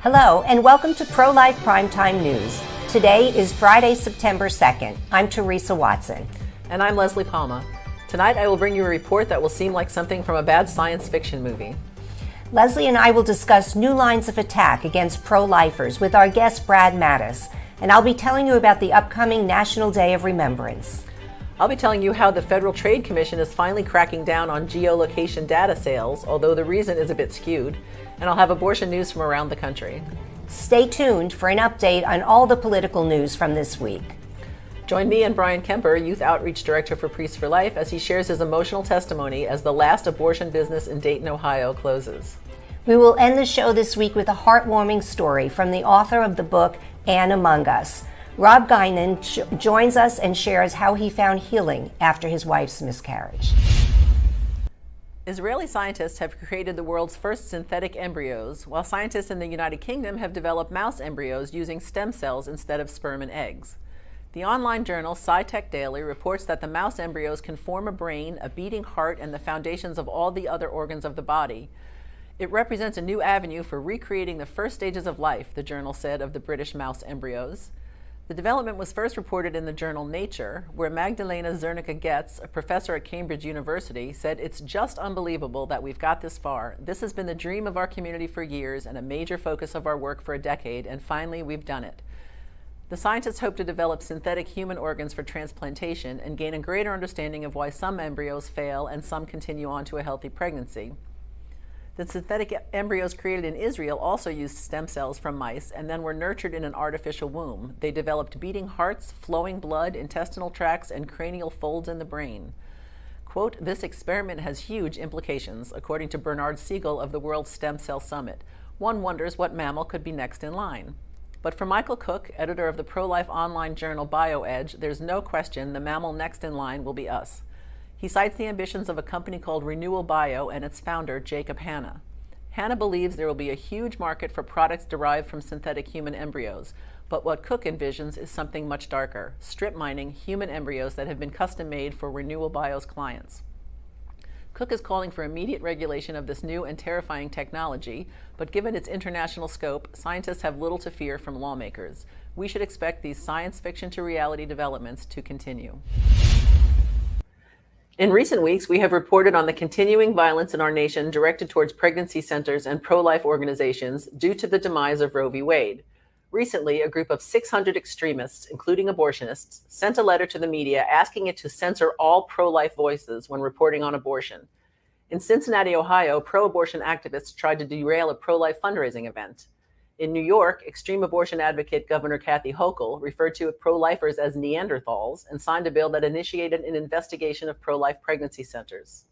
Hello, and welcome to Pro-Life Primetime News. Today is Friday, September 2nd. I'm Teresa Watson. And I'm Leslie Palma. Tonight I will bring you a report that will seem like something from a bad science fiction movie. Leslie and I will discuss new lines of attack against pro-lifers with our guest Brad Mattis, and I'll be telling you about the upcoming National Day of Remembrance. I'll be telling you how the Federal Trade Commission is finally cracking down on geolocation data sales, although the reason is a bit skewed. And I'll have abortion news from around the country. Stay tuned for an update on all the political news from this week. Join me and Brian Kemper, Youth Outreach Director for Priests for Life, as he shares his emotional testimony as the last abortion business in Dayton, Ohio closes. We will end the show this week with a heartwarming story from the author of the book, Anne Among Us. Rob Guinan joins us and shares how he found healing after his wife's miscarriage. Israeli scientists have created the world's first synthetic embryos, while scientists in the United Kingdom have developed mouse embryos using stem cells instead of sperm and eggs. The online journal SciTech Daily reports that the mouse embryos can form a brain, a beating heart, and the foundations of all the other organs of the body. It represents a new avenue for recreating the first stages of life, the journal said of the British mouse embryos. The development was first reported in the journal Nature, where Magdalena Zernicka-Getz, a professor at Cambridge University, said, "It's just unbelievable that we've got this far. This has been the dream of our community for years and a major focus of our work for a decade, and finally we've done it." The scientists hope to develop synthetic human organs for transplantation and gain a greater understanding of why some embryos fail and some continue on to a healthy pregnancy. The synthetic embryos created in Israel also used stem cells from mice and then were nurtured in an artificial womb. They developed beating hearts, flowing blood, intestinal tracts, and cranial folds in the brain. Quote, "This experiment has huge implications," according to Bernard Siegel of the World Stem Cell Summit. One wonders what mammal could be next in line. But for Michael Cook, editor of the pro-life online journal BioEdge, there's no question the mammal next in line will be us. He cites the ambitions of a company called Renewal Bio and its founder, Jacob Hanna. Hanna believes there will be a huge market for products derived from synthetic human embryos, but what Cook envisions is something much darker, strip mining human embryos that have been custom made for Renewal Bio's clients. Cook is calling for immediate regulation of this new and terrifying technology, but given its international scope, scientists have little to fear from lawmakers. We should expect these science fiction to reality developments to continue. In recent weeks, we have reported on the continuing violence in our nation directed towards pregnancy centers and pro-life organizations due to the demise of Roe v. Wade. Recently, a group of 600 extremists, including abortionists, sent a letter to the media asking it to censor all pro-life voices when reporting on abortion. In Cincinnati, Ohio, pro-abortion activists tried to derail a pro-life fundraising event. In New York, extreme abortion advocate Governor Kathy Hochul referred to pro-lifers as Neanderthals and signed a bill that initiated an investigation of pro-life pregnancy centers.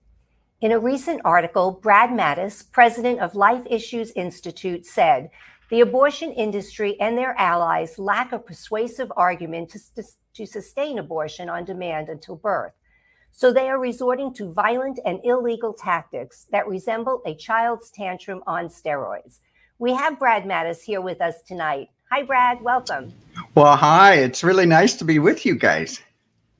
In a recent article, Brad Mattis, president of Life Issues Institute, said, "The abortion industry and their allies lack a persuasive argument to sustain abortion on demand until birth. So they are resorting to violent and illegal tactics that resemble a child's tantrum on steroids." We have Brad Mattis here with us tonight. Hi, Brad. Welcome. Well, hi. It's really nice to be with you guys.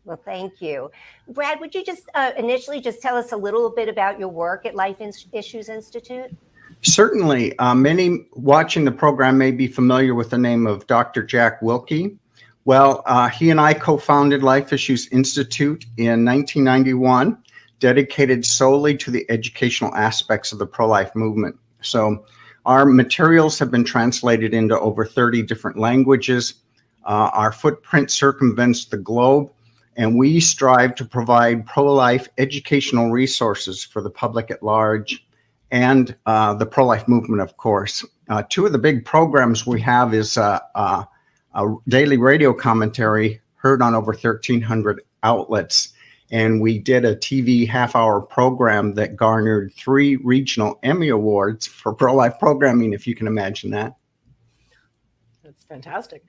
Well, thank you. Brad, would you just initially just tell us a little bit about your work at Life Issues Institute? Certainly. Many watching the program may be familiar with the name of Dr. Jack Wilkie. Well, he and I co-founded Life Issues Institute in 1991, dedicated solely to the educational aspects of the pro-life movement. So our materials have been translated into over 30 different languages. Our footprint circumvents the globe, and we strive to provide pro-life educational resources for the public at large and the pro-life movement, of course. Two of the big programs we have is a daily radio commentary heard on over 1,300 outlets. And we did a TV half-hour program that garnered 3 regional Emmy Awards for pro-life programming, if you can imagine that. That's fantastic.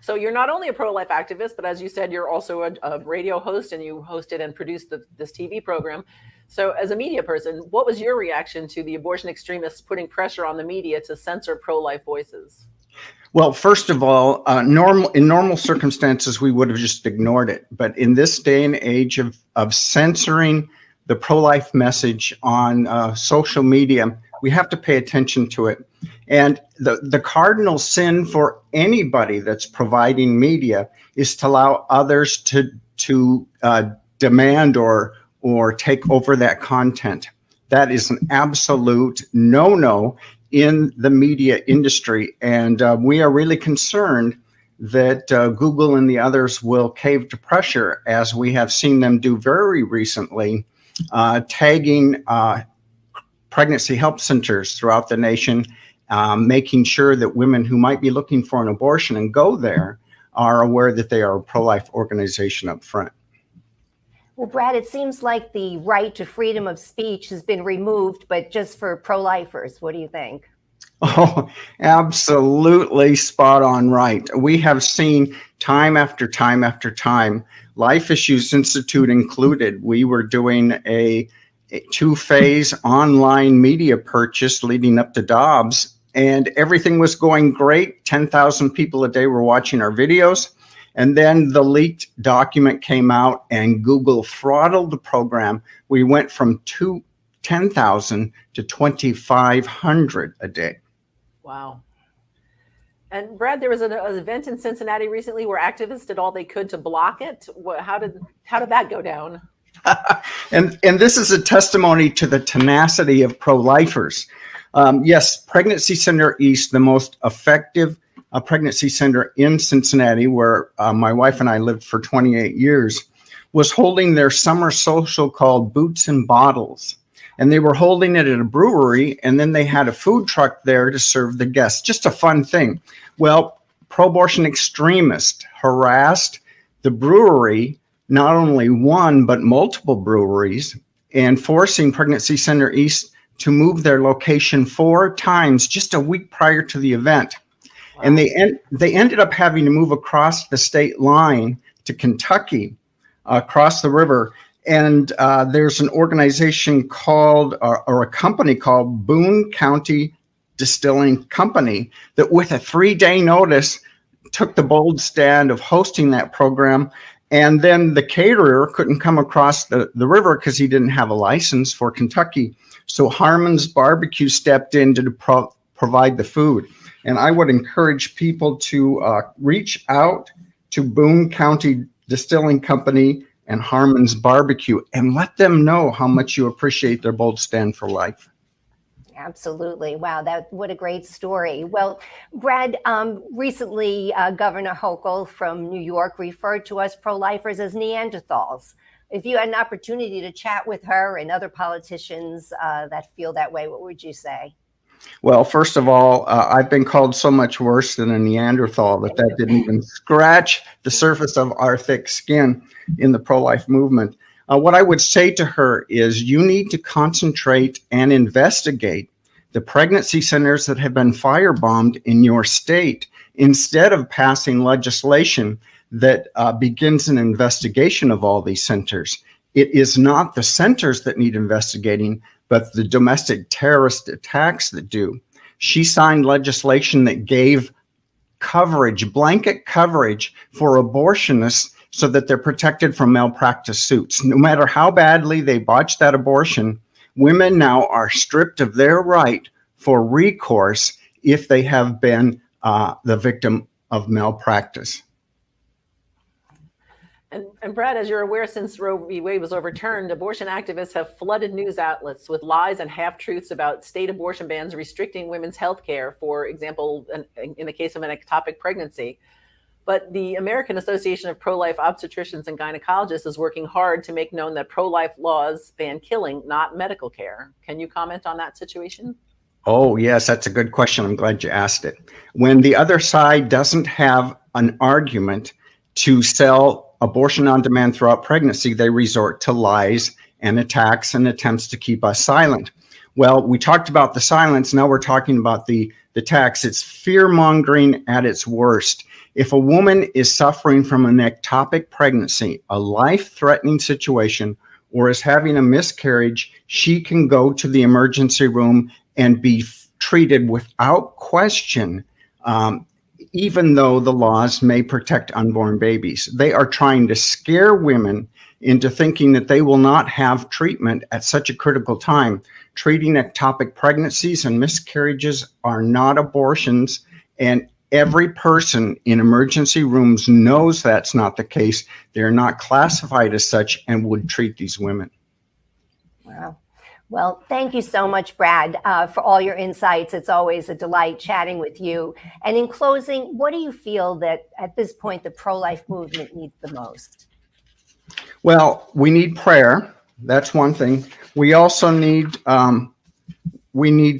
So you're not only a pro-life activist, but as you said, you're also a radio host, and you hosted and produced this TV program. So as a media person, what was your reaction to the abortion extremists putting pressure on the media to censor pro-life voices? Well, first of all, in normal circumstances, we would have just ignored it. But in this day and age of censoring the pro-life message on social media, we have to pay attention to it. And the cardinal sin for anybody that's providing media is to allow others to demand or take over that content. That is an absolute no-no in the media industry. And we are really concerned that Google and the others will cave to pressure, as we have seen them do very recently, tagging pregnancy help centers throughout the nation, making sure that women who might be looking for an abortion and go there are aware that they are a pro-life organization up front. Well, Brad, it seems like the right to freedom of speech has been removed, but just for pro-lifers. What do you think? Oh, absolutely spot on right. We have seen time after time after time, Life Issues Institute included, we were doing a two-phase online media purchase leading up to Dobbs, and everything was going great. 10,000 people a day were watching our videos. And then the leaked document came out and Google throttled the program. We went from 10,000 to 2,500 a day. Wow. And Brad, there was an event in Cincinnati recently where activists did all they could to block it. How did that go down? And this is a testimony to the tenacity of pro-lifers. Yes, Pregnancy Center East, the most effective pregnancy center in Cincinnati, where my wife and I lived for 28 years, was holding their summer social called Boots and Bottles. And they were holding it at a brewery, and then they had a food truck there to serve the guests. Just a fun thing. Well, pro-abortion extremists harassed the brewery, not only one, but multiple breweries, and forcing Pregnancy Center East to move their location 4 times just a week prior to the event. Wow. And they ended up having to move across the state line to Kentucky, across the river. And there's an organization called, or a company called Boone County Distilling Company, that with a 3-day notice took the bold stand of hosting that program. And then the caterer couldn't come across the river because he didn't have a license for Kentucky. So Harmon's Barbecue stepped in to provide the food. And I would encourage people to reach out to Boone County Distilling Company and Harmon's Barbecue and let them know how much you appreciate their bold stand for life. Absolutely. Wow, what a great story. Well, Brad, recently Governor Hochul from New York referred to us pro-lifers as Neanderthals. If you had an opportunity to chat with her and other politicians that feel that way, what would you say? Well, first of all, I've been called so much worse than a Neanderthal that didn't even scratch the surface of our thick skin in the pro-life movement. What I would say to her is you need to concentrate and investigate the pregnancy centers that have been firebombed in your state instead of passing legislation that begins an investigation of all these centers. It is not the centers that need investigating, but the domestic terrorist attacks that do. She signed legislation that gave coverage, blanket coverage for abortionists so that they're protected from malpractice suits. No matter how badly they botched that abortion, women now are stripped of their right for recourse if they have been the victim of malpractice. And Brad, as you're aware, since Roe v. Wade was overturned, abortion activists have flooded news outlets with lies and half-truths about state abortion bans restricting women's health care, for example, in the case of an ectopic pregnancy. But the American Association of Pro-Life Obstetricians and Gynecologists is working hard to make known that pro-life laws ban killing, not medical care. Can you comment on that situation? Oh, yes, that's a good question. I'm glad you asked it. When the other side doesn't have an argument to sell abortion on demand throughout pregnancy, they resort to lies and attacks and attempts to keep us silent. Well, we talked about the silence. Now we're talking about the attacks. It's fear-mongering at its worst. If a woman is suffering from an ectopic pregnancy, a life-threatening situation, or is having a miscarriage, she can go to the emergency room and be treated without question, even though the laws may protect unborn babies. They are trying to scare women into thinking that they will not have treatment at such a critical time. Treating ectopic pregnancies and miscarriages are not abortions, and every person in emergency rooms knows that's not the case. They're not classified as such and would treat these women. Wow. Well, thank you so much, Brad, for all your insights. It's always a delight chatting with you. And in closing, what do you feel that at this point the pro-life movement needs the most? Well, we need prayer. That's one thing. We also need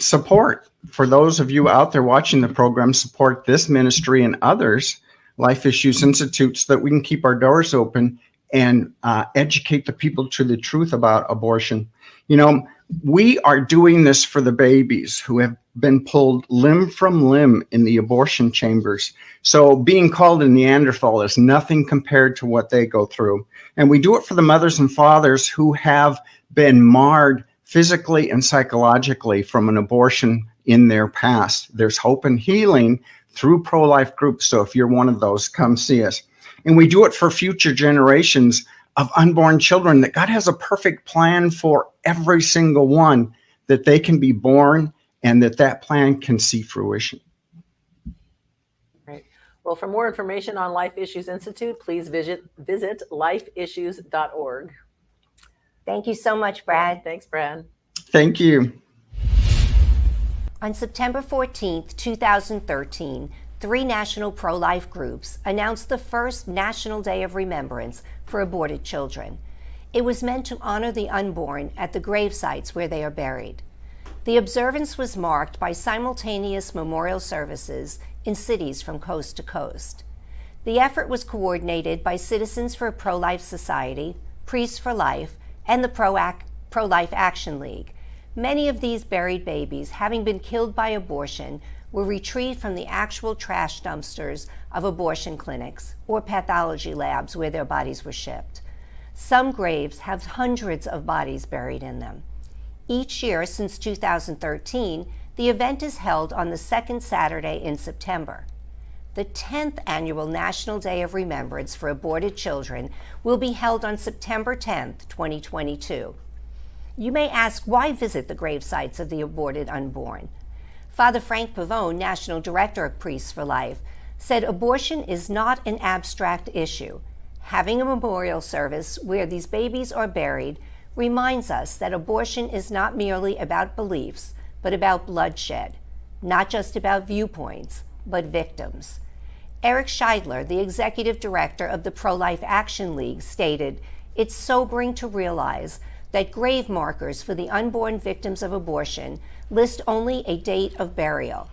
support. For those of you out there watching the program, support this ministry and others, Life Issues Institute, so that we can keep our doors open and educate the people to the truth about abortion. You know, we are doing this for the babies who have been pulled limb from limb in the abortion chambers. So being called a Neanderthal is nothing compared to what they go through. And we do it for the mothers and fathers who have been marred physically and psychologically from an abortion in their past. There's hope and healing through pro-life groups. So if you're one of those, come see us. And we do it for future generations of unborn children, that God has a perfect plan for every single one, that they can be born and that plan can see fruition. Right. Well, for more information on Life Issues Institute, please visit lifeissues.org. Thank you so much, Brad. Thanks, Brad. Thank you. On September 14th, 2013, 3 national pro-life groups announced the first National Day of Remembrance for aborted children. It was meant to honor the unborn at the grave sites where they are buried. The observance was marked by simultaneous memorial services in cities from coast to coast. The effort was coordinated by Citizens for a Pro-Life Society, Priests for Life, and the Pro-Life Action League. Many of these buried babies, having been killed by abortion, were retrieved from the actual trash dumpsters of abortion clinics or pathology labs where their bodies were shipped. Some graves have hundreds of bodies buried in them. Each year since 2013, the event is held on the second Saturday in September. The 10th annual National Day of Remembrance for Aborted Children will be held on September 10th, 2022. You may ask, why visit the grave sites of the aborted unborn? Father Frank Pavone, National Director of Priests for Life, said abortion is not an abstract issue. Having a memorial service where these babies are buried reminds us that abortion is not merely about beliefs, but about bloodshed, not just about viewpoints, but victims. Eric Scheidler, the Executive Director of the Pro-Life Action League, stated, "It's sobering to realize that grave markers for the unborn victims of abortion list only a date of burial.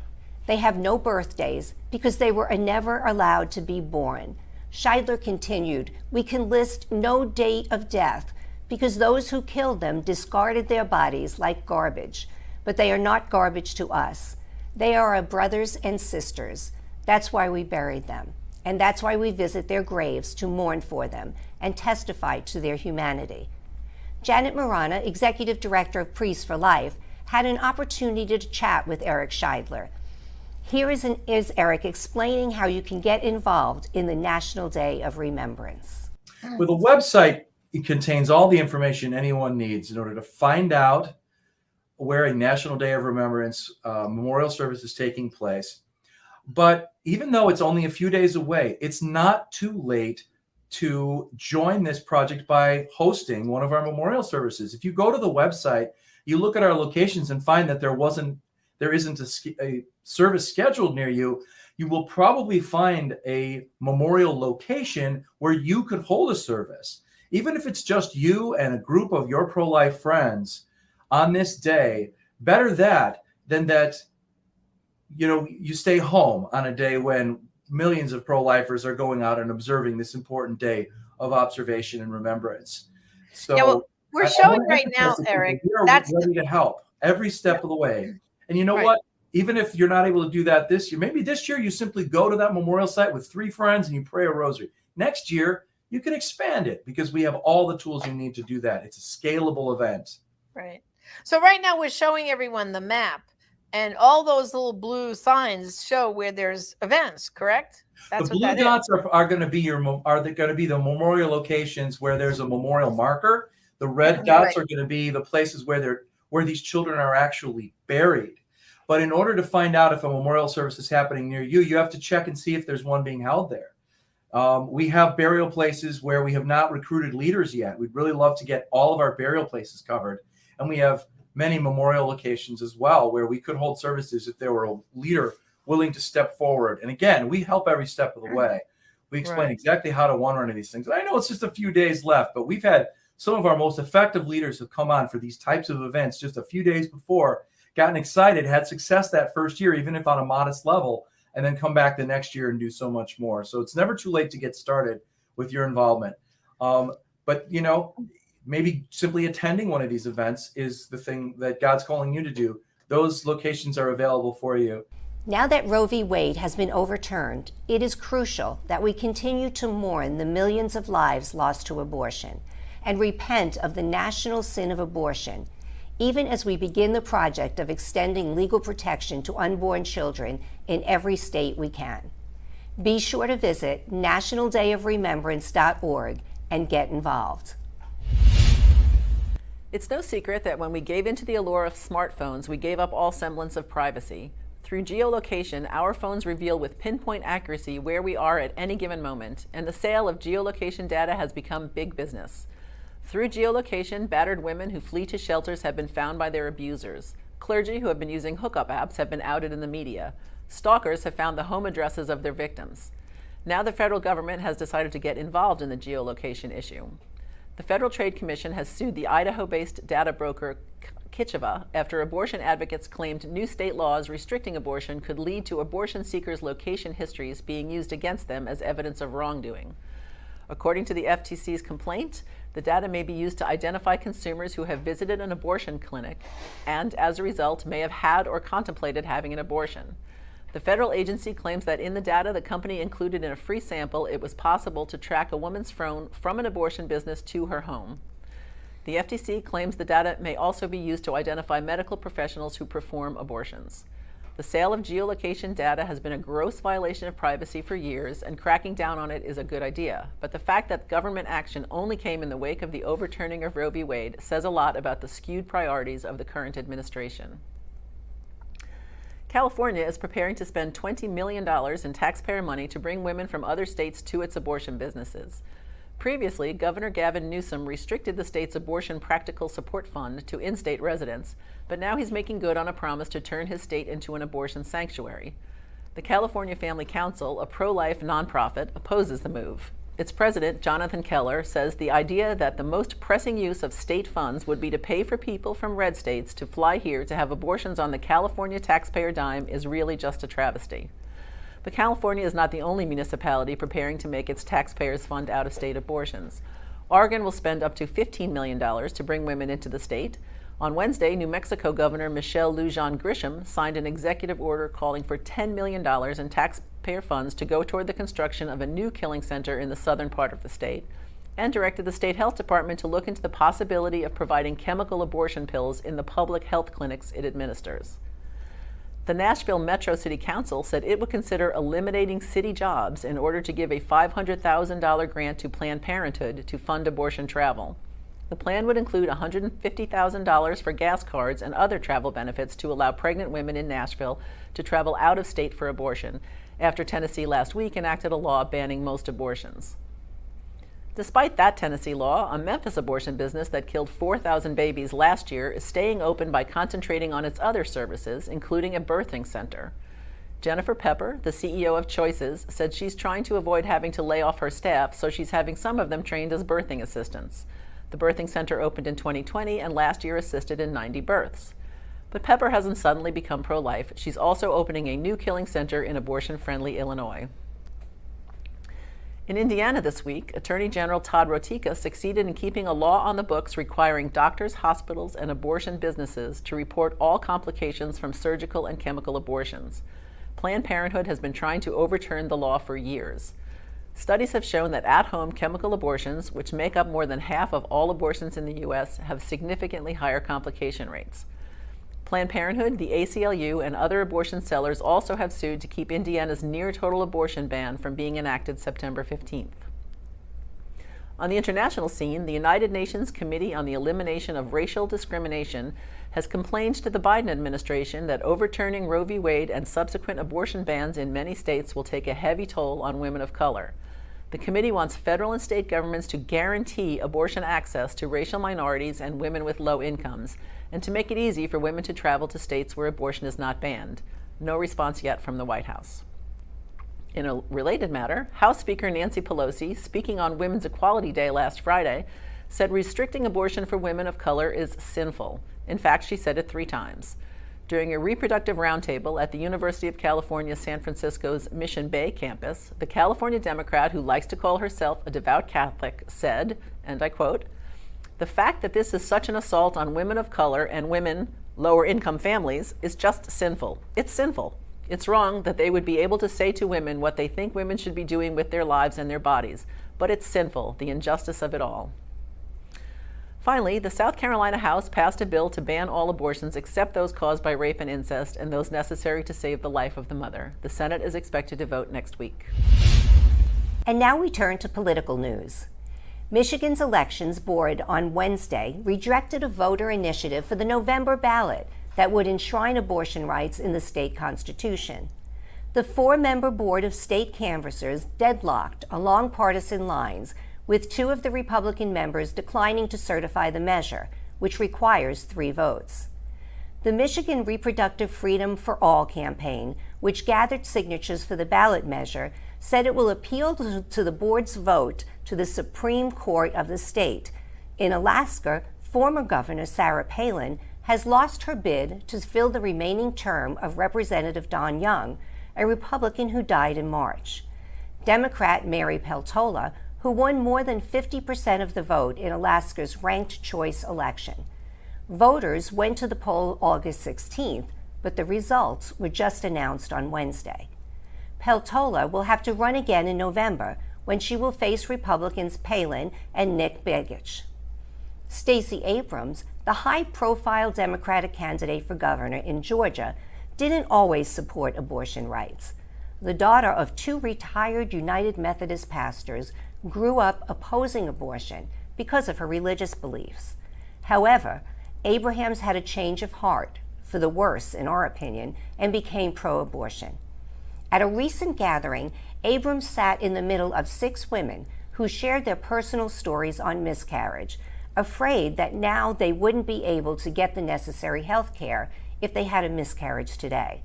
They have no birthdays because they were never allowed to be born." Scheidler continued, "We can list no date of death because those who killed them discarded their bodies like garbage, but they are not garbage to us. They are our brothers and sisters. That's why we buried them, and that's why we visit their graves to mourn for them and testify to their humanity." Janet Marana, Executive Director of Priests for Life, had an opportunity to chat with Eric Scheidler. Here is Eric explaining how you can get involved in the National Day of Remembrance. With a website, it contains all the information anyone needs in order to find out where a National Day of Remembrance memorial service is taking place. But even though it's only a few days away, it's not too late to join this project by hosting one of our memorial services. If you go to the website, you look at our locations and find that there isn't a service scheduled near you, you will probably find a memorial location where you could hold a service. Even if it's just you and a group of your pro-life friends on this day, better that than that, you stay home on a day when millions of pro-lifers are going out and observing this important day of observation and remembrance. So yeah, well, we're showing right now, Eric, we are ready to help every step of the way. And you know what? Even if you're not able to do that this year, maybe this year you simply go to that memorial site with 3 friends and you pray a rosary. Next year, you can expand it because we have all the tools you need to do that. It's a scalable event. Right. So right now we're showing everyone the map And all those little blue signs show where there's events, correct? That's the what blue that dots is. are going to be the memorial locations where there's a memorial marker. The red Right. dots are going to be the places where these children are actually buried. But in order to find out if a memorial service is happening near you, you have to check and see if there's one being held there. We have burial places where we have not recruited leaders yet. We'd really love to get all of our burial places covered. And we have many memorial locations as well where we could hold services if there were a leader willing to step forward. And again, we help every step of the way. We explain exactly how to run these things. And I know it's just a few days left, but we've had some of our most effective leaders have come on for these types of events just a few days before, gotten excited, had success that first year, even if on a modest level, and then come back the next year and do so much more. So it's never too late to get started with your involvement. But, you know, maybe simply attending one of these events is the thing that God's calling you to do. Those locations are available for you. Now that Roe v. Wade has been overturned, it is crucial that we continue to mourn the millions of lives lost to abortion and repent of the national sin of abortion, even as we begin the project of extending legal protection to unborn children in every state we can. Be sure to visit nationaldayofremembrance.org and get involved. It's no secret that when we gave into the allure of smartphones, we gave up all semblance of privacy. Through geolocation, our phones reveal with pinpoint accuracy where we are at any given moment, and the sale of geolocation data has become big business. Through geolocation, battered women who flee to shelters have been found by their abusers. Clergy who have been using hookup apps have been outed in the media. Stalkers have found the home addresses of their victims. Now the federal government has decided to get involved in the geolocation issue. The Federal Trade Commission has sued the Idaho-based data broker Kitchava after abortion advocates claimed new state laws restricting abortion could lead to abortion seekers' location histories being used against them as evidence of wrongdoing. According to the FTC's complaint, the data may be used to identify consumers who have visited an abortion clinic and, as a result, may have had or contemplated having an abortion. The federal agency claims that in the data the company included in a free sample, it was possible to track a woman's phone from an abortion business to her home. The FTC claims the data may also be used to identify medical professionals who perform abortions. The sale of geolocation data has been a gross violation of privacy for years, and cracking down on it is a good idea. But the fact that government action only came in the wake of the overturning of Roe v. Wade says a lot about the skewed priorities of the current administration. California is preparing to spend $20 million in taxpayer money to bring women from other states to its abortion businesses. Previously, Governor Gavin Newsom restricted the state's abortion practical support fund to in-state residents, but now he's making good on a promise to turn his state into an abortion sanctuary. The California Family Council, a pro-life nonprofit, opposes the move. Its president, Jonathan Keller, says the idea that the most pressing use of state funds would be to pay for people from red states to fly here to have abortions on the California taxpayer dime is really just a travesty. But California is not the only municipality preparing to make its taxpayers fund out-of-state abortions. Oregon will spend up to $15 million to bring women into the state. On Wednesday, New Mexico Governor Michelle Lujan Grisham signed an executive order calling for $10 million in taxpayer funds to go toward the construction of a new killing center in the southern part of the state, and directed the state health department to look into the possibility of providing chemical abortion pills in the public health clinics it administers. The Nashville Metro City Council said it would consider eliminating city jobs in order to give a $500,000 grant to Planned Parenthood to fund abortion travel. The plan would include $150,000 for gas cards and other travel benefits to allow pregnant women in Nashville to travel out of state for abortion, after Tennessee last week enacted a law banning most abortions. Despite that Tennessee law, a Memphis abortion business that killed 4,000 babies last year is staying open by concentrating on its other services, including a birthing center. Jennifer Pepper, the CEO of Choices, said she's trying to avoid having to lay off her staff, so she's having some of them trained as birthing assistants. The birthing center opened in 2020 and last year assisted in 90 births. But Pepper hasn't suddenly become pro-life. She's also opening a new killing center in abortion-friendly Illinois. In Indiana this week, Attorney General Todd Rotika succeeded in keeping a law on the books requiring doctors, hospitals, and abortion businesses to report all complications from surgical and chemical abortions. Planned Parenthood has been trying to overturn the law for years. Studies have shown that at-home chemical abortions, which make up more than half of all abortions in the U.S., have significantly higher complication rates. Planned Parenthood, the ACLU, and other abortion sellers also have sued to keep Indiana's near-total abortion ban from being enacted September 15th. On the international scene, the United Nations Committee on the Elimination of Racial Discrimination has complained to the Biden administration that overturning Roe v. Wade and subsequent abortion bans in many states will take a heavy toll on women of color. The committee wants federal and state governments to guarantee abortion access to racial minorities and women with low incomes, and to make it easy for women to travel to states where abortion is not banned. No response yet from the White House. In a related matter, House Speaker Nancy Pelosi, speaking on Women's Equality Day last Friday, said restricting abortion for women of color is sinful. In fact, she said it 3 times. During a reproductive roundtable at the University of California, San Francisco's Mission Bay campus, the California Democrat who likes to call herself a devout Catholic said, and I quote, "The fact that this is such an assault on women of color and women, lower income families, is just sinful. It's sinful. It's wrong that they would be able to say to women what they think women should be doing with their lives and their bodies, but it's sinful, the injustice of it all." Finally, the South Carolina House passed a bill to ban all abortions except those caused by rape and incest and those necessary to save the life of the mother. The Senate is expected to vote next week. And now we turn to political news. Michigan's Elections Board on Wednesday rejected a voter initiative for the November ballot that would enshrine abortion rights in the state constitution. The 4-member board of state canvassers deadlocked along partisan lines, with 2 of the Republican members declining to certify the measure, which requires 3 votes. The Michigan Reproductive Freedom for All campaign, which gathered signatures for the ballot measure, said it will appeal to the board's vote to the Supreme Court of the state. In Alaska, former Governor Sarah Palin has lost her bid to fill the remaining term of Representative Don Young, a Republican who died in March. Democrat Mary Peltola, who won more than 50% of the vote in Alaska's ranked choice election. Voters went to the poll August 16th, but the results were just announced on Wednesday. Peltola will have to run again in November, when she will face Republicans Palin and Nick Begich. Stacey Abrams, the high-profile Democratic candidate for governor in Georgia, didn't always support abortion rights. The daughter of 2 retired United Methodist pastors grew up opposing abortion because of her religious beliefs. However, Abrams had a change of heart, for the worse in our opinion, and became pro-abortion. At a recent gathering, Abrams sat in the middle of 6 women who shared their personal stories on miscarriage, afraid that now they wouldn't be able to get the necessary health care if they had a miscarriage today.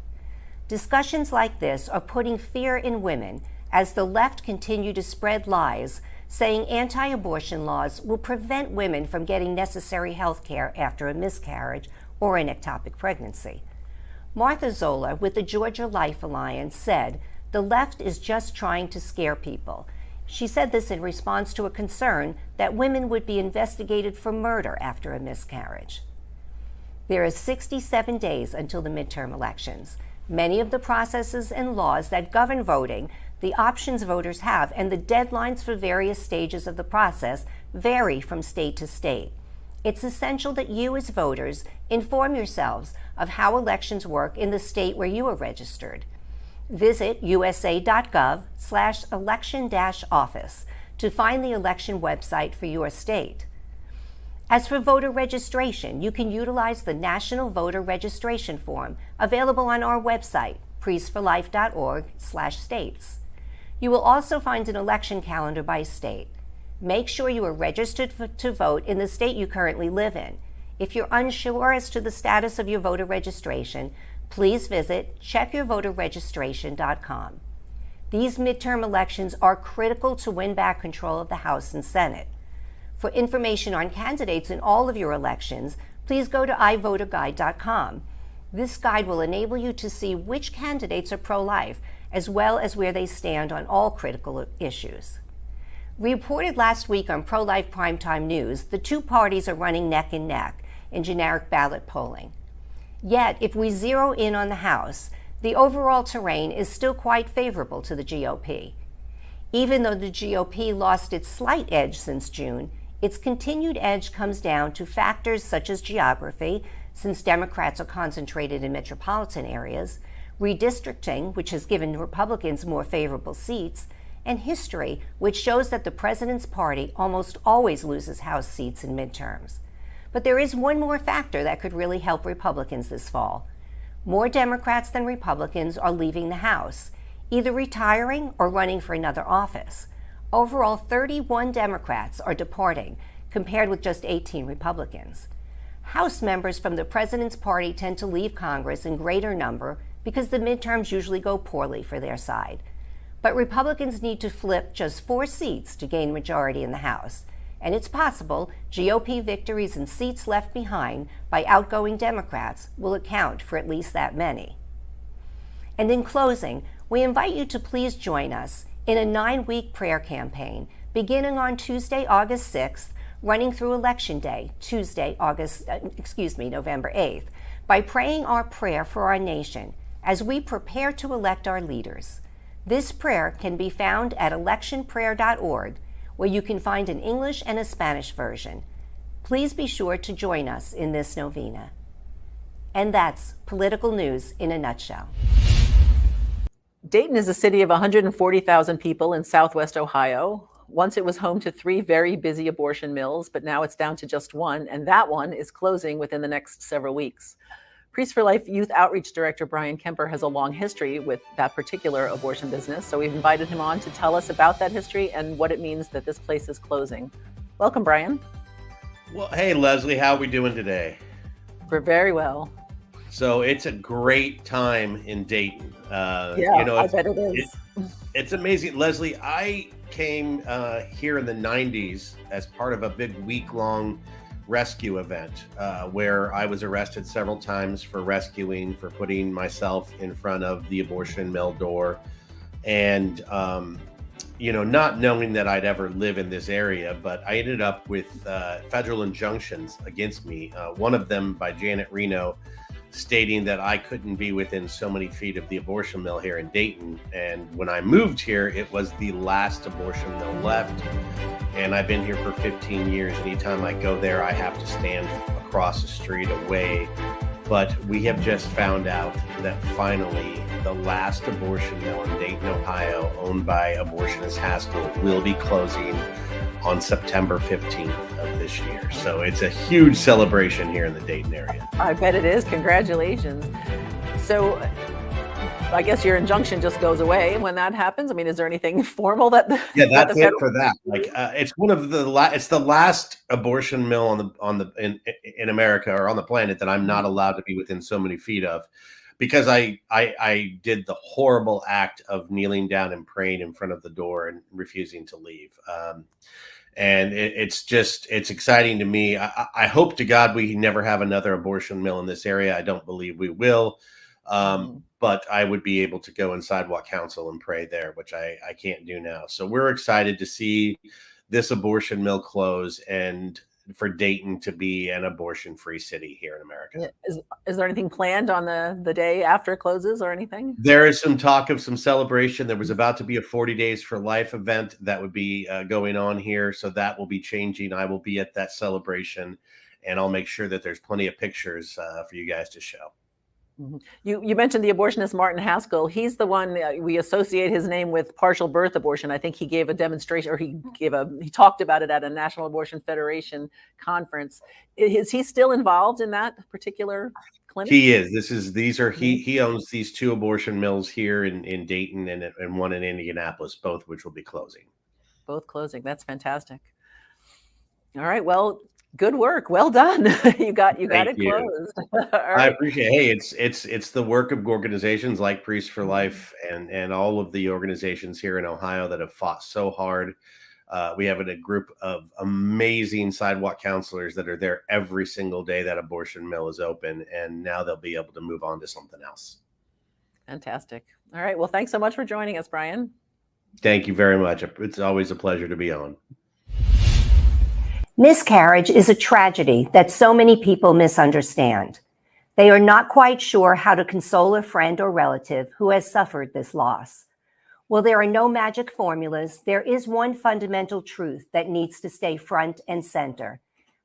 Discussions like this are putting fear in women as the left continue to spread lies, saying anti-abortion laws will prevent women from getting necessary health care after a miscarriage or an ectopic pregnancy. Martha Zola with the Georgia Life Alliance said, "The left is just trying to scare people." She said this in response to a concern that women would be investigated for murder after a miscarriage. There are 67 days until the midterm elections. Many of the processes and laws that govern voting, the options voters have, and the deadlines for various stages of the process vary from state to state. It's essential that you as voters inform yourselves of how elections work in the state where you are registered. Visit usa.gov/election-office to find the election website for your state. As for voter registration, you can utilize the National Voter Registration Form available on our website, priestforlife.org/states. You will also find an election calendar by state. Make sure you are registered to vote in the state you currently live in. If you're unsure as to the status of your voter registration, please visit checkyourvoterregistration.com. These midterm elections are critical to win back control of the House and Senate. For information on candidates in all of your elections, please go to ivoterguide.com. This guide will enable you to see which candidates are pro-life, as well as where they stand on all critical issues. Reported last week on Pro-Life Primetime News, the 2 parties are running neck and neck in generic ballot polling. Yet, if we zero in on the House, the overall terrain is still quite favorable to the GOP. Even though the GOP lost its slight edge since June, its continued edge comes down to factors such as geography, since Democrats are concentrated in metropolitan areas, redistricting, which has given Republicans more favorable seats, and history, which shows that the president's party almost always loses House seats in midterms. But there is one more factor that could really help Republicans this fall. More Democrats than Republicans are leaving the House, either retiring or running for another office. Overall, 31 Democrats are departing, compared with just 18 Republicans. House members from the president's party tend to leave Congress in greater number because the midterms usually go poorly for their side. But Republicans need to flip just 4 seats to gain majority in the House. And it's possible GOP victories in seats left behind by outgoing Democrats will account for at least that many. And in closing, we invite you to please join us in a 9-week prayer campaign beginning on Tuesday, August 6th, running through Election Day, November 8th, by praying our prayer for our nation as we prepare to elect our leaders. This prayer can be found at electionprayer.org, where you can find an English and a Spanish version. Please be sure to join us in this novena. And that's political news in a nutshell. Dayton is a city of 140,000 people in southwest Ohio. Once it was home to 3 very busy abortion mills, but now it's down to just one, and that one is closing within the next several weeks. Priests for Life Youth Outreach Director Brian Kemper has a long history with that particular abortion business, so we've invited him on to tell us about that history and what it means that this place is closing. Welcome, Brian. Well, hey, Leslie, how are we doing today? We're very well. So it's a great time in Dayton. I bet it is. It's amazing. Leslie, I came here in the 90s as part of a big week-long rescue event where I was arrested several times for rescuing, for putting myself in front of the abortion mill door. And, not knowing that I'd ever live in this area, but I ended up with federal injunctions against me. One of them by Janet Reno, stating that I couldn't be within so many feet of the abortion mill here in Dayton. And when I moved here, it was the last abortion mill left. And I've been here for 15 years. Anytime I go there, I have to stand across the street away. But we have just found out that finally the last abortion mill in Dayton, Ohio, owned by abortionist Haskell, will be closing on September 15th of this year. So it's a huge celebration here in the Dayton area. I bet it is. Congratulations. So I guess your injunction just goes away when that happens. I mean, is there anything formal that? Yeah, that's it for that. Like, it's one of the it's the last abortion mill in America or on the planet that I'm not allowed to be within so many feet of, because I did the horrible act of kneeling down and praying in front of the door and refusing to leave. And it's exciting to me. I hope to God we never have another abortion mill in this area. I don't believe we will. But I would be able to go in sidewalk council and pray there, which I can't do now. So we're excited to see this abortion mill close and for Dayton to be an abortion-free city here in America. Is there anything planned on the day after it closes or anything? There is some talk of some celebration. There was about to be a 40 Days for Life event that would be going on here. So that will be changing. I will be at that celebration, and I'll make sure that there's plenty of pictures for you guys to show. Mm-hmm. You mentioned the abortionist Martin Haskell. He's the one we associate his name with partial birth abortion. I think he gave a demonstration, or he talked about it at a National Abortion Federation conference. Is he still involved in that particular clinic? He is. He owns these 2 abortion mills here in Dayton and one in Indianapolis, both which will be closing. Both closing. That's fantastic. All right. Well, good work. Well done. you got it closed. I appreciate it. Hey, it's the work of organizations like Priests for Life and all of the organizations here in Ohio that have fought so hard. We have a group of amazing sidewalk counselors that are there every single day that abortion mill is open, and now they'll be able to move on to something else. Fantastic. All right. Well, thanks so much for joining us, Brian. Thank you very much. It's always a pleasure to be on. Miscarriage is a tragedy that so many people misunderstand. They are not quite sure how to console a friend or relative who has suffered this loss. While there are no magic formulas, there is one fundamental truth that needs to stay front and center.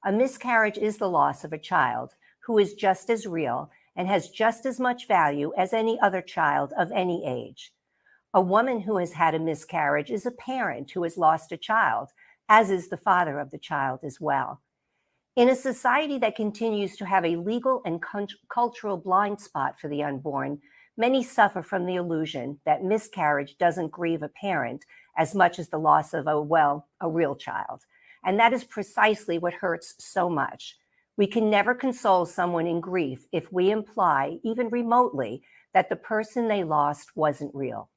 A miscarriage is the loss of a child who is just as real and has just as much value as any other child of any age. A woman who has had a miscarriage is a parent who has lost a child, as is the father of the child as well. In a society that continues to have a legal and cultural blind spot for the unborn, many suffer from the illusion that miscarriage doesn't grieve a parent as much as the loss of a real child. And that is precisely what hurts so much. We can never console someone in grief if we imply, even remotely, that the person they lost wasn't real.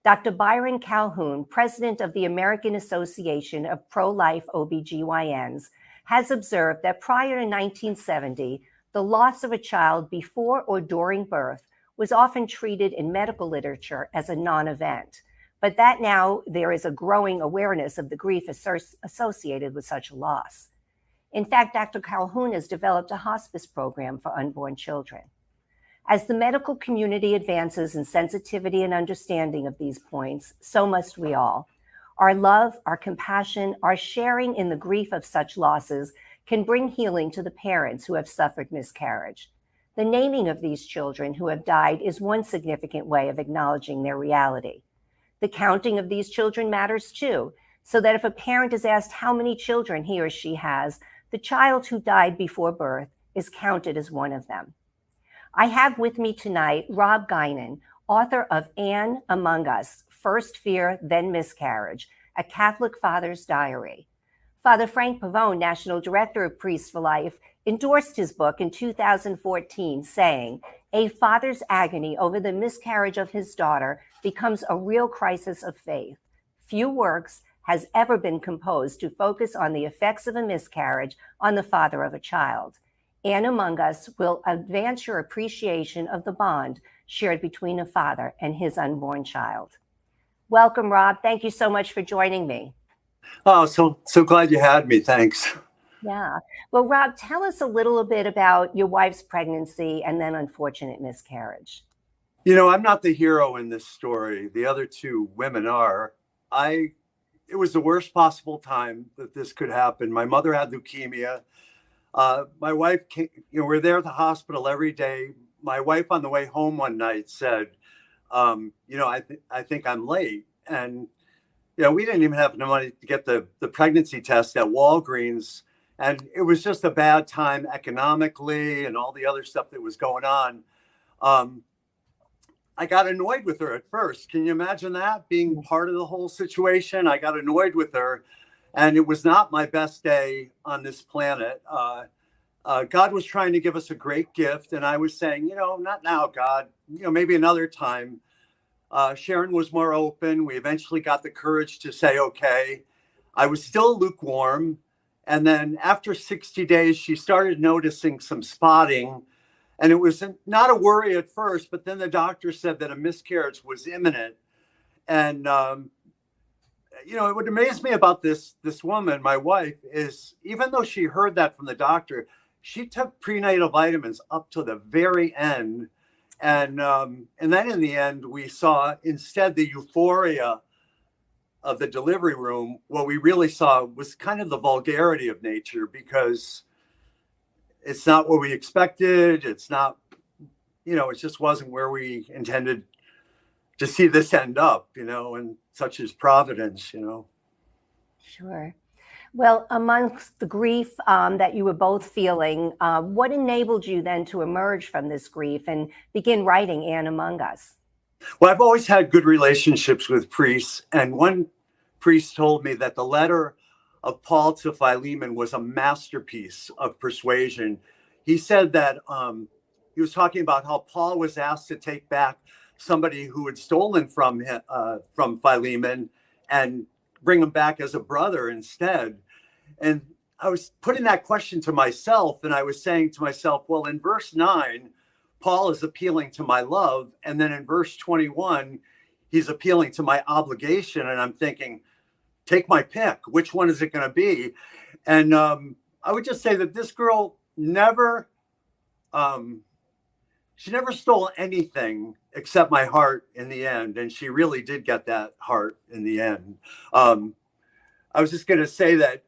Dr. Byron Calhoun, president of the American Association of Pro-Life OBGYNs, has observed that prior to 1970, the loss of a child before or during birth was often treated in medical literature as a non-event, but that now there is a growing awareness of the grief associated with such a loss. In fact, Dr. Calhoun has developed a hospice program for unborn children. As the medical community advances in sensitivity and understanding of these points, so must we all. Our love, our compassion, our sharing in the grief of such losses can bring healing to the parents who have suffered miscarriage. The naming of these children who have died is one significant way of acknowledging their reality. The counting of these children matters too, so that if a parent is asked how many children he or she has, the child who died before birth is counted as one of them. I have with me tonight Rob Guinan, author of Anne Among Us, First Fear, Then Miscarriage, A Catholic Father's Diary. Father Frank Pavone, National Director of Priests for Life, endorsed his book in 2014, saying, "A father's agony over the miscarriage of his daughter becomes a real crisis of faith. Few works has ever been composed to focus on the effects of a miscarriage on the father of a child. Anne Among Us will advance your appreciation of the bond shared between a father and his unborn child." Welcome, Rob. Thank you so much for joining me. Oh, so glad you had me. Thanks. Yeah. Well, Rob, tell us a little bit about your wife's pregnancy and then unfortunate miscarriage. You know, I'm not the hero in this story. The other two women are. It was the worst possible time that this could happen. My mother had leukemia. My wife came, we're there at the hospital every day. My wife on the way home one night said, I think I'm late. And, we didn't even have enough money to get the pregnancy test at Walgreens. And it was just a bad time economically and all the other stuff that was going on. I got annoyed with her at first. Can you imagine that, being part of the whole situation? I got annoyed with her. And it was not my best day on this planet. God was trying to give us a great gift. And I was saying, not now, God, maybe another time. Sharon was more open. We eventually got the courage to say, okay. I was still lukewarm. And then after 60 days, she started noticing some spotting. And it was not a worry at first, but then the doctor said that a miscarriage was imminent. And, it would amaze me about this woman, my wife, is even though she heard that from the doctor, she took prenatal vitamins up to the very end. And then in the end, we saw instead the euphoria of the delivery room. What we really saw was kind of the vulgarity of nature, because it's not what we expected. It's not, it just wasn't where we intended to see this end up, and such is providence, Sure. Well, amongst the grief that you were both feeling, what enabled you then to emerge from this grief and begin writing Anne Among Us? Well, I've always had good relationships with priests. And one priest told me that the letter of Paul to Philemon was a masterpiece of persuasion. He said that he was talking about how Paul was asked to take back somebody who had stolen from him, from Philemon, and bring him back as a brother instead. And I was putting that question to myself, and I was saying to myself, well, in verse 9, Paul is appealing to my love. And then in verse 21, he's appealing to my obligation. And I'm thinking, take my pick. Which one is it going to be? And I would just say that this girl never, she never stole anything except my heart in the end. And she really did get that heart in the end. I was just going to say that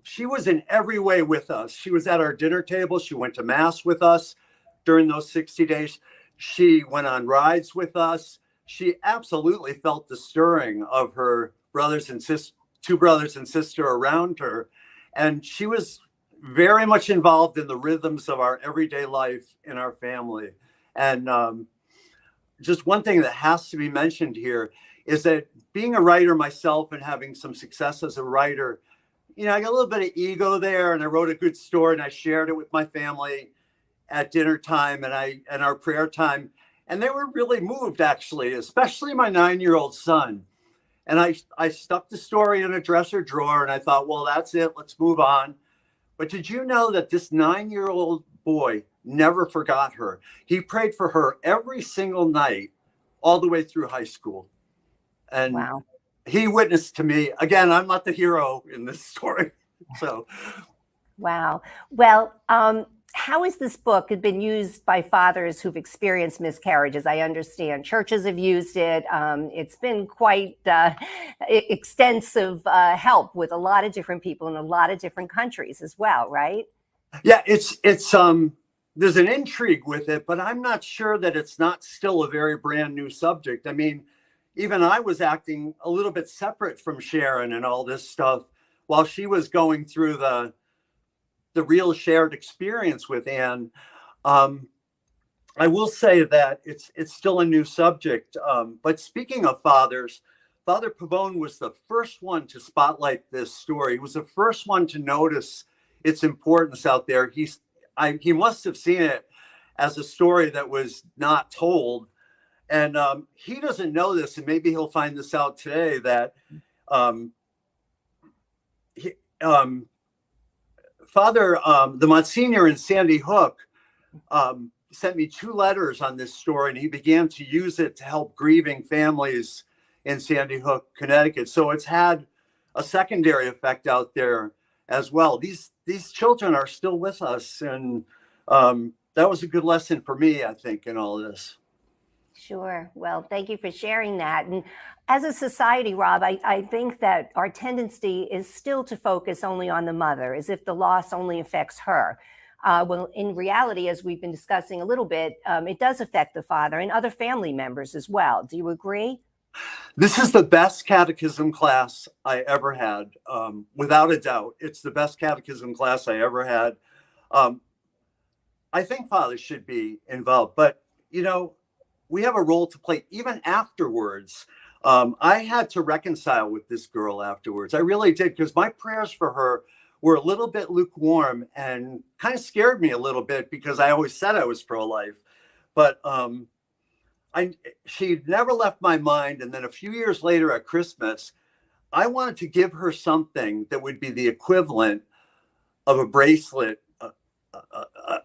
she was in every way with us. She was at our dinner table. She went to Mass with us during those 60 days. She went on rides with us. She absolutely felt the stirring of her two brothers and sister around her. And she was very much involved in the rhythms of our everyday life in our family. And just one thing that has to be mentioned here is that being a writer myself and having some success as a writer, I got a little bit of ego there, and I wrote a good story and I shared it with my family at dinner time and our prayer time. And they were really moved, actually, especially my 9-year-old son. And I stuck the story in a dresser drawer and I thought, well, that's it. Let's move on. But did you know that this 9-year-old boy never forgot her? He prayed for her every single night, all the way through high school. And wow. He witnessed to me. Again, I'm not the hero in this story. So, wow. Well, how has this book been used by fathers who've experienced miscarriages? I understand churches have used it. It's been quite extensive help with a lot of different people in a lot of different countries as well, right? Yeah, it's there's an intrigue with it, but I'm not sure that it's not still a very brand new subject. I mean, even I was acting a little bit separate from Sharon and all this stuff while she was going through the real shared experience with Anne. I will say that it's still a new subject. But speaking of fathers, Father Pavone was the first one to spotlight this story. He was the first one to notice its importance out there. He must have seen it as a story that was not told. And he doesn't know this, and maybe he'll find this out today, that the Monsignor in Sandy Hook sent me 2 letters on this story, and he began to use it to help grieving families in Sandy Hook, Connecticut. So it's had a secondary effect out there as well. These children are still with us, and that was a good lesson for me, I think, in all this. Sure. Well, thank you for sharing that. And as a society, Rob, I think that our tendency is still to focus only on the mother, as if the loss only affects her. Well, in reality, as we've been discussing a little bit, it does affect the father and other family members as well. Do you agree? This is the best catechism class I ever had. Without a doubt, it's the best catechism class I ever had. I think fathers should be involved, but, we have a role to play even afterwards. I had to reconcile with this girl afterwards. I really did, because my prayers for her were a little bit lukewarm and kind of scared me a little bit, because I always said I was pro-life. But she never left my mind. And then a few years later at Christmas, I wanted to give her something that would be the equivalent of a bracelet,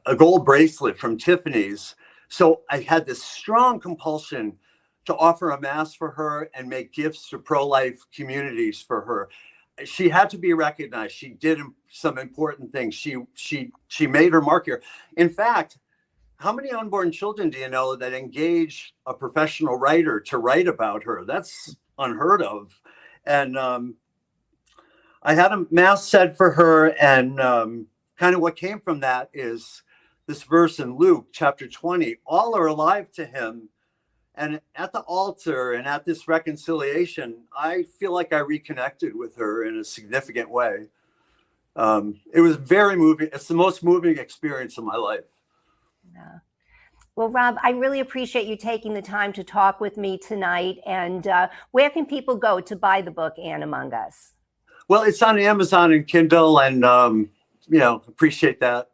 a gold bracelet from Tiffany's. So I had this strong compulsion to offer a mass for her and make gifts to pro-life communities for her. She had to be recognized. She did some important things. She made her mark here. In fact, how many unborn children do you know that engage a professional writer to write about her? That's unheard of. And I had a mass said for her, and kind of what came from that is this verse in Luke chapter 20. All are alive to him. And at the altar and at this reconciliation, I feel like I reconnected with her in a significant way. It was very moving. It's the most moving experience of my life. Yeah. Well, Rob, I really appreciate you taking the time to talk with me tonight. And where can people go to buy the book, Anne Among Us? Well, it's on Amazon and Kindle, and appreciate that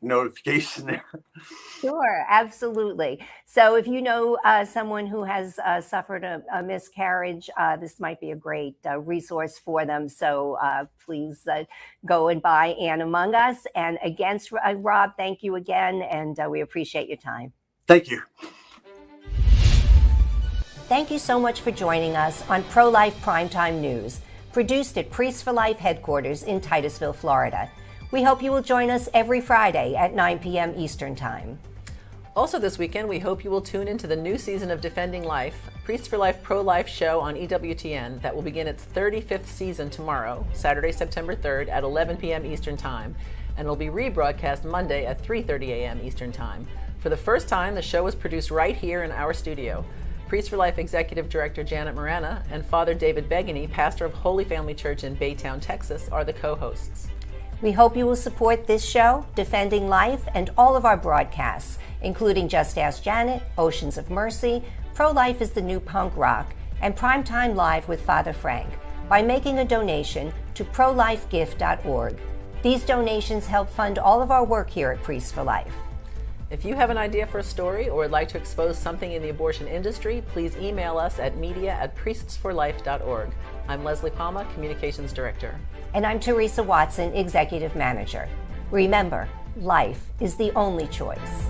notification there. Sure, absolutely. So if you know someone who has suffered a miscarriage, this might be a great resource for them. So please go and buy Anne Among Us. And again, Rob, thank you again. And we appreciate your time. Thank you. Thank you so much for joining us on Pro-Life Primetime News, produced at Priests for Life headquarters in Titusville, Florida. We hope you will join us every Friday at 9 p.m. Eastern Time. Also this weekend, we hope you will tune into the new season of Defending Life, Priests for Life pro-life show on EWTN that will begin its 35th season tomorrow, Saturday, September 3rd at 11 p.m. Eastern Time, and will be rebroadcast Monday at 3:30 a.m. Eastern Time. For the first time, the show was produced right here in our studio. Priests for Life Executive Director Janet Morana and Father David Begany, pastor of Holy Family Church in Baytown, Texas, are the co-hosts. We hope you will support this show, Defending Life, and all of our broadcasts, including Just Ask Janet, Oceans of Mercy, Pro-Life is the New Punk Rock, and Primetime Live with Father Frank, by making a donation to prolifegift.org. These donations help fund all of our work here at Priests for Life. If you have an idea for a story or would like to expose something in the abortion industry, please email us at media@priestsforlife.org. I'm Leslie Palma, Communications Director. And I'm Teresa Watson, Executive Manager. Remember, life is the only choice.